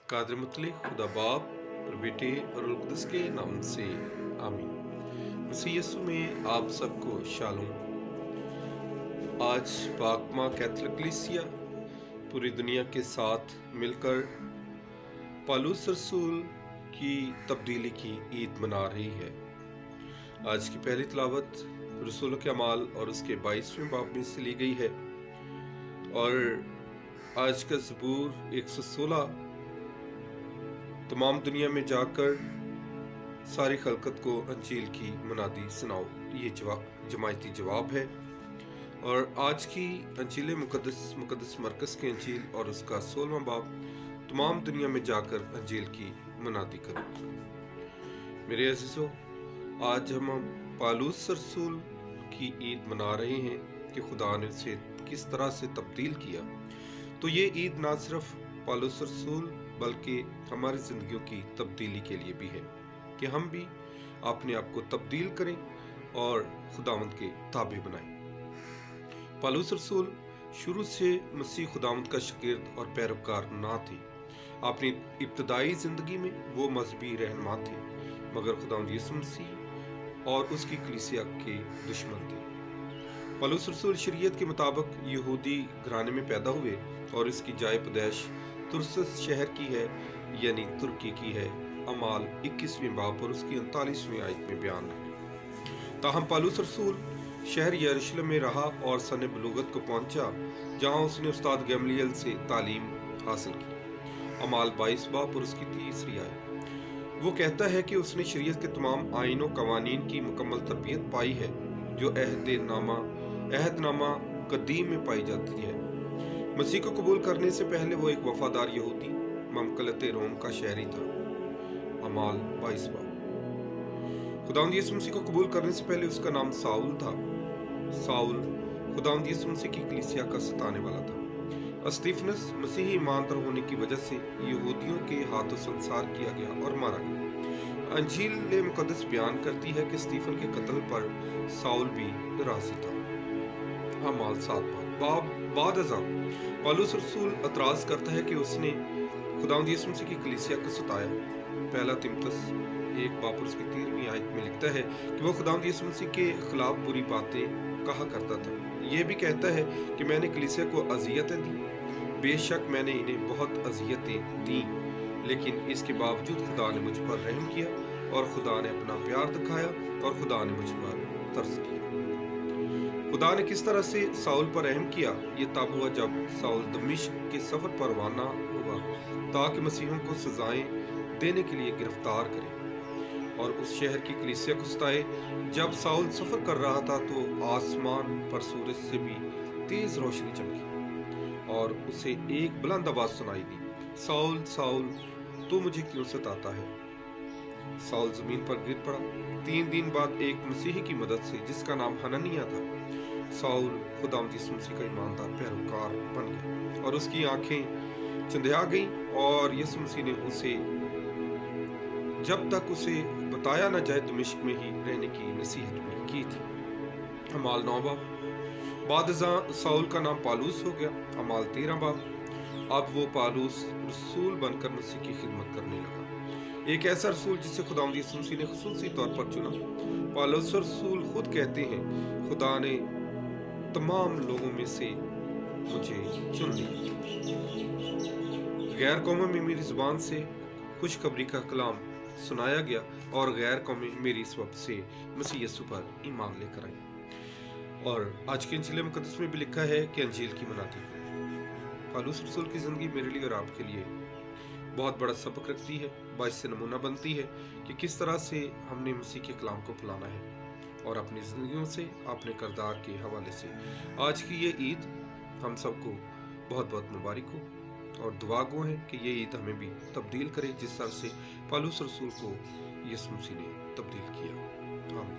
कादर मुतलक खुदा बाप और बेटे और रूह कुद्दुस के नाम से आमीन। मसीह यीशु में आप सबको शालोम। आज पाक माँ कैथोलिक कलीसिया पूरी दुनिया के साथ मिलकर पौलुस रसूल की तब्दीली की ईद मना रही है। आज की पहली तिलावत रसूलों के अमाल और उसके 22वें बाब में से ली गई है और आज का ज़बूर 116 तमाम दुनिया में जाकर सारी खलकत को अंजील की मुनादी सुनाओ, ये जमायती जवाब है। और आज की अंजील मुकद्दस मरकज़ के अंजील और उसका 16वां बाब तमाम दुनिया में जाकर अंजील की मुनादी करो। मेरे अज़ीज़ों, आज हम पौलुस रसूल की ईद मना रहे हैं कि खुदा ने उसे किस तरह से तब्दील किया। तो ये ईद ना सिर्फ पौलुस रसूल बल्कि हमारी ज़िंदगियों की तब्दीली के लिए भी है कि हम भी अपने आप को तब्दील करें और खुदावंद के ताबे बनाएं। पौलुस रसूल शुरू से मसीह खुदावंद का शागिर्द और पैरोकार ना थे। अपनी इब्तदाई ज़िंदगी में वो मजहबी रहनुमा थे, मगर खुदावंद यीशु मसीह और उसकी कलीसिया के दुश्मन थे। पौलुस रसूल शरीयत के मुताबिक यहूदी घराने में पैदा हुए और इसकी जाय पैदाइश तुरसस शहर की है, यानी तुर्की की है। अमाल 21वें बाब और उसकी 39वीं आयत में बयान है। ताहम पौलुस रसूल शहर यरूशलेम में रहा और सने बलूगत को पहुंचा, जहां उसने उस्ताद गमलीएल से तालीम हासिल की। अमाल 22 बाब और उसकी 3री आयत। वो कहता है कि उसने शरीयत के तमाम आइनों कवानीन की मुकम्मल तरबियत पाई है जो अहदनामा कदीम में पाई जाती है। मसीह को कबूल करने से पहले वो एक वफादार यहूदी ममलकत रोम का शहरी था। अमाल 22 बाब। खुदावंद यीशु मसीह को कबूल करने से पहले उसका नाम साउल था। साउल खुदावंद यीशु मसीह की कलीसिया का सताने वाला था। अस्तीफनस मसीही ईमानदार होने की वजह से यहूदियों के हाथों संसार किया गया और मारा गया। अंजील मुकद्दस बयान करती है कि स्टीफन के कत्ल पर साउल भी राजी था। अमाल 7 बाब। बाद पौलुस रसूल एतराज करता है कि उसने खुदावंद यीशु मसीह की कलीसिया को सताया। पहला तिमुथियुस 1 बाब उसकी 3वीं आयत में लिखता है कि वो खुदावंद यीशु मसीह के खिलाफ बुरी बातें कहा करता था। ये भी कहता है कि मैंने कलीसिया को अजियतें दी। बेशक मैंने इन्हें बहुत अजियतें दी, लेकिन इसके बावजूद खुदा ने मुझ पर रहम किया और खुदा ने अपना प्यार दिखाया और खुदा ने मुझ पर तरस किया। खुदा ने किस तरह से साउल पर रहम किया, ये तब हुआ जब साउल दमिश्क के सफर पर रवाना हुआ ताकि मसीहों को सजाएं देने के लिए गिरफ्तार करे और उस शहर की कलीसिया को सताए। जब साउल सफर कर रहा था तो आसमान पर सूरज से भी तेज रोशनी चमकी और उसे एक बुलंद आवाज सुनाई दी, साउल साउल तू मुझे क्यों सताता है। साउल जमीन पर गिर पड़ा। 3 दिन बाद एक मसीही की मदद से, जिसका नाम हननिया था, साउल खुदावंद यीशु मसीह का ईमानदार पैरोकार बन गया और उसकी आंखें चंधिया गईं और यीशु मसीह ने उसे जब तक उसे बताया न जाए दमिश्क में ही रहने की नसीहत भी की थी। अमाल 9 बाब। बाद साउल का नाम पौलुस हो गया। अमाल 13 बाब। अब वो पौलुस रसूल बनकर मसीह की खिदमत करने लगा, एक ऐसा रसूल जिसे खुदावंद यीशु मसीह ने खुसूसी तौर पर चुना। पौलुस रसूल खुद कहते हैं, खुदा ने तमाम लोगों में से मुझे चुन लिया। गैर कौमों में मेरी जुबान से खुशखबरी का कलाम सुनाया गया और गैर कौमें मेरी सबब से मसीह यीशु पर ईमान लेकर आई। और आज के अंजील मुकद्दस में भी लिखा है कि अंजील की मुनादी। पौलुस रसूल की जिंदगी मेरे लिए और आपके लिए बहुत बड़ा सबक रखती है, बाइस से नमूना बनती है कि किस तरह से हमने मसीह के कलाम को फैलाना है और अपनी जिंदगियों से, अपने किरदार के हवाले से। आज की ये ईद हम सबको बहुत बहुत मुबारक हो और दुआ गो है कि ये ईद हमें भी तब्दील करे जिस तरह से पौलुस रसूल को यीशु मसीह ने तब्दील किया। आमीन।